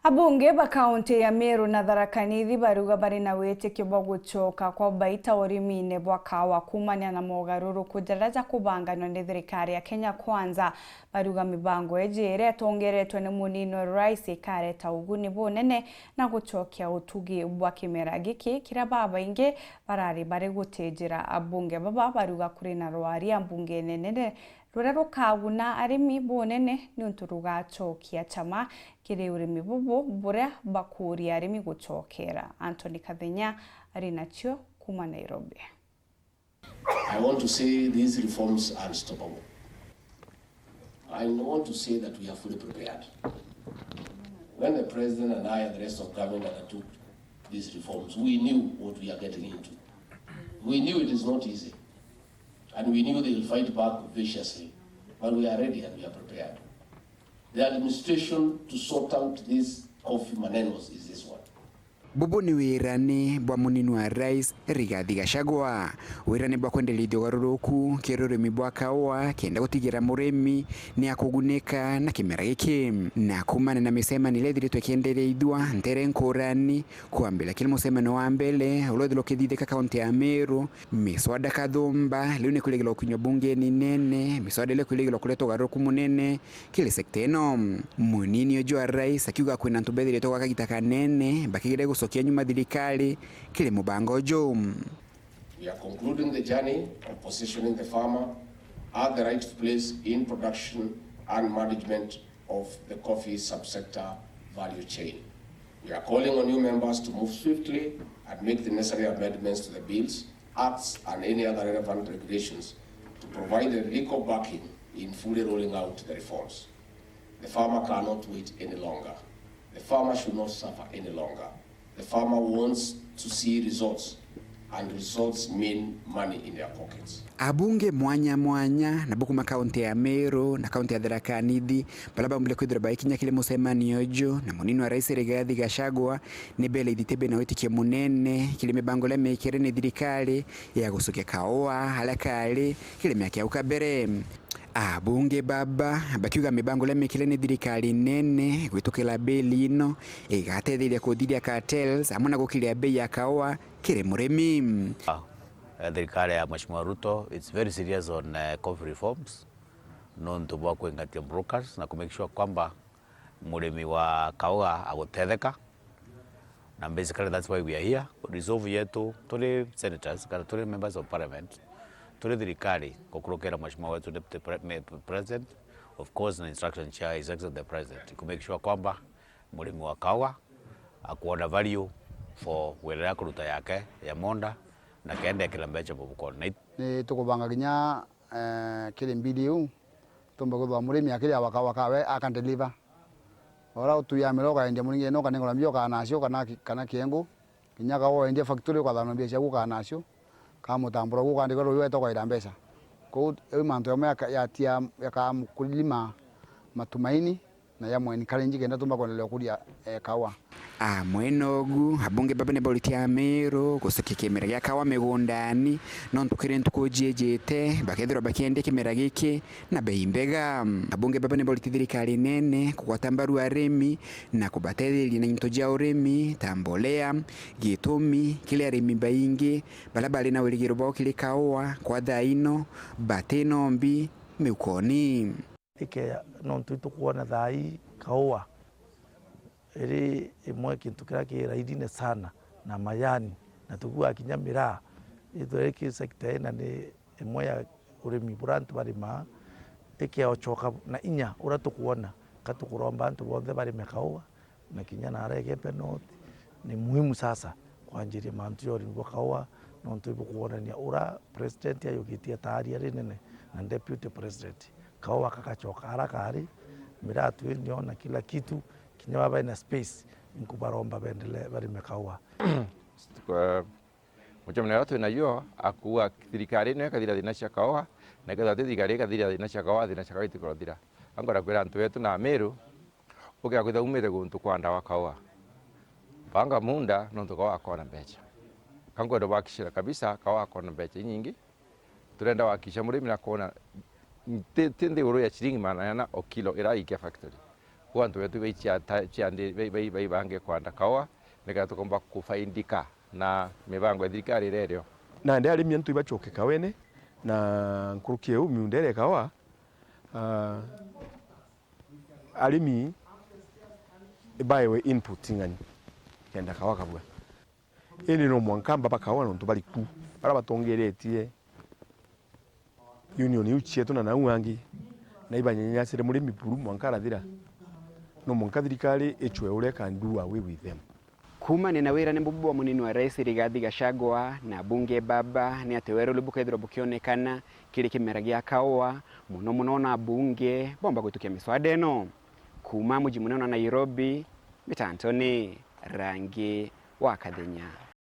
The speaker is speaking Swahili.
Abunge ba kaunti ya Meru na THARAKA-NITHI BARIUGA BARINA wĩtĩkio bwa gũcoka kwa BAITA ũrimi-inĩ bwa KAUWA kumania na mogarũrũku daraja kubanganwa nĩ thirikari ya Kenya Kwanza. BARIUGA mibango ejere atongeretwe nĩ mũnini wa rais ikareta uguni bunene na gũcokia utugi bwa kimera giki kira babaingi barari bari gũtĩnjĩra abunge baba BARIUGA kuri na rwari ambunge nene rũrĩa rũkaguna arĩmi bunene nĩ ũndũ rũgacokia chama kiri urimi bubu buria bakuria arĩmi gũcokera. Anthony Kathenya ari nacio kuma Nairobi. I want to say these reforms are unstoppable. I want to say that we are fully prepared. When the president and I and the rest of government undertook these reforms, we knew what we are getting into. We knew it is not easy. And we knew they will fight back viciously. But we are ready and we are prepared. The administration to sort out these coffee manenos is this one. Bubu ni wirani bwa munini wa rais Rigathi Gachagua. Wirani bwa kwendelithia ugarũrũku kĩrĩ ũrĩmi bwa KAUWA kenda gũtigĩra mũrĩmi nĩ akũgunĩka na kĩmera gĩkĩ. Na kumana na mĩcemanio ĩrĩa ĩkĩendereithwa ntere ngũrani kwambĩrĩria kĩrĩ mũcemanio wa mbere ũrĩa ũthithĩka kaunti ya Meru, miswada kathumba rĩu nĩ kũrĩgĩrwo kinywa bunge-inĩ nene, miswada ĩrĩa kũrĩgĩrwo kũreta ũgarũrũku mũnene kĩrĩ sekta ĩno. Mũnini ũcio wa rais akiuga kwĩna antũ bethĩrĩtwo gwa kahinda kanene bakĩgeria gũcokia nyuma thirikari kile mũbango jo. We are concluding the journey of positioning the farmer at the right place in production and management of the coffee subsector value chain. We are calling on you members to move swiftly and make the necessary amendments to the bills, acts and any other relevant regulations to provide the legal backing in fully rolling out the reforms. The farmer cannot wait any longer. The farmer should not suffer any longer. The farmer wants to see results, and results mean money in their pockets. Abunge mwanya na bukuma kaunti ya Meru na kaunti ya THARAKA-NITHI balaba mbele kwithira baikinya kile mũcemanio jo na munini wa rais Rigathi Gachagua ni bele ithitebe na wĩtĩkio munene kile mibango la mekere ni thirikari ya gũcokia KAUWA halakali kile mĩaka yauka mbere. Abunge baba bakiuga mibango la mekele ni thirikari nene gwĩtũkĩra beli ino ĩgateithĩrĩria kũthithia cartels amwe na gũkiria bei ya KAUWA kĩrĩ mũrĩmi. Thirikari ya Mheshimiwa RUTO it's very serious on coffee reforms known to work with brokers na make sure kwamba mũrĩmi wa KAUWA agũtetheka, na basically that's why we are here resolve yetu tuli senators kana tuli members of parliament tuli thirikari kukurukira Mheshimiwa wetu deputy president of course na instruction chair is executive the president to make sure kwamba mũrĩmi wa KAUWA akuona value for wĩra kũruta yake ya monda na kende kila mbecha bubukoni ni tukubanga ginya kile video tumba gũthwa mũrĩmi akĩrĩa wa KAUWA kawe akan deliver ora utuya miroga ende mũningi no kanengora mbio kana nacio kana kĩengo ginya KAUWA ende factory kwa thano mbia cia gũka nacio kamutambura gũkandĩka rũĩ wetogwa ira mbeca kwa hiyo manto ya kamkulima matumaini na ya mweni kalenji kenda tumba kuendelea kulia KAUWA. Mwenogu abunge baba ne boliti ya Meru gũcokia kĩmera gĩa KAUWA mĩgũndani no ntukire ntuko jiejete bakethĩrwo bakiende kĩmera gĩkĩ na bei mbega. Abunge baba ne boliti thirikari nene kũgwata mbaru arĩmi na kũbateithĩrĩria na into ja ũrĩmi ta mbolea gĩtũmi kile arĩmi baingi bala bali na wĩrĩgĩro bao kile KAUWA kwa thaino bateno mbi mĩukoni ike no tukuona thai KAUWA eri imwe kintu kira kiraidine sana na mayani na tukua kinyamira ithoreki sekta ina ni imwe ya urimi burantu barima ike ochoka na inya uratukuona katukuromba antu bonthe barime KAUWA na kinya na arege penot ni muhimu sasa kwa njiri mantu yori bo KAUWA no tukuona ni ura president ya yogitia tari nene na deputy president KAUWA kakachoka harakari miratu ndio na kila kitu kinywa ina space inkubaromba bendele barime KAUWA. Kwa mchomna yote najua akuwa thirikari no kathira thina cia KAUWA na ketha thirikari kathira thina cia KAUWA thina cia kaitikurothira angora kwira antu wetu na Meru ukia kwitha umire guntu kwanda wa KAUWA panga munda no KAUWA akona mbecha kangwenda wakishira kabisa KAUWA akona mbecha nyingi turenda wakisha murimi na kona tende uru ya chiringi manana o kilo iraikia factory kwa antu wetu baibange kwanda KAUWA nĩgetha tũkomba kũbaindika na mĩbango ya thirikari rĩrĩo na ndi arĩmi antu ibachoke KAUWENE na nkurukie miundere KAUWA arĩmi ibaewe input ngani kenda KAUWA kabwa ini no mwankamba ba KAUWA no tubali ku bara batongeretie union uchetu na nauangi na ibanyanyasire muri mipuru mwankara thira no mwankathirikari echwe ure can do away with them. Kumane na wira ni mbubu wa munini wa rais Rigathi Gachagua na bunge baba ni atewero lubukaithiro bukionekana kiri kimera gia KAUWA muno na bunge bomba gutukia miswada eno kuma muji munene wa Nairobi mitantoni rangi wa Kathenya.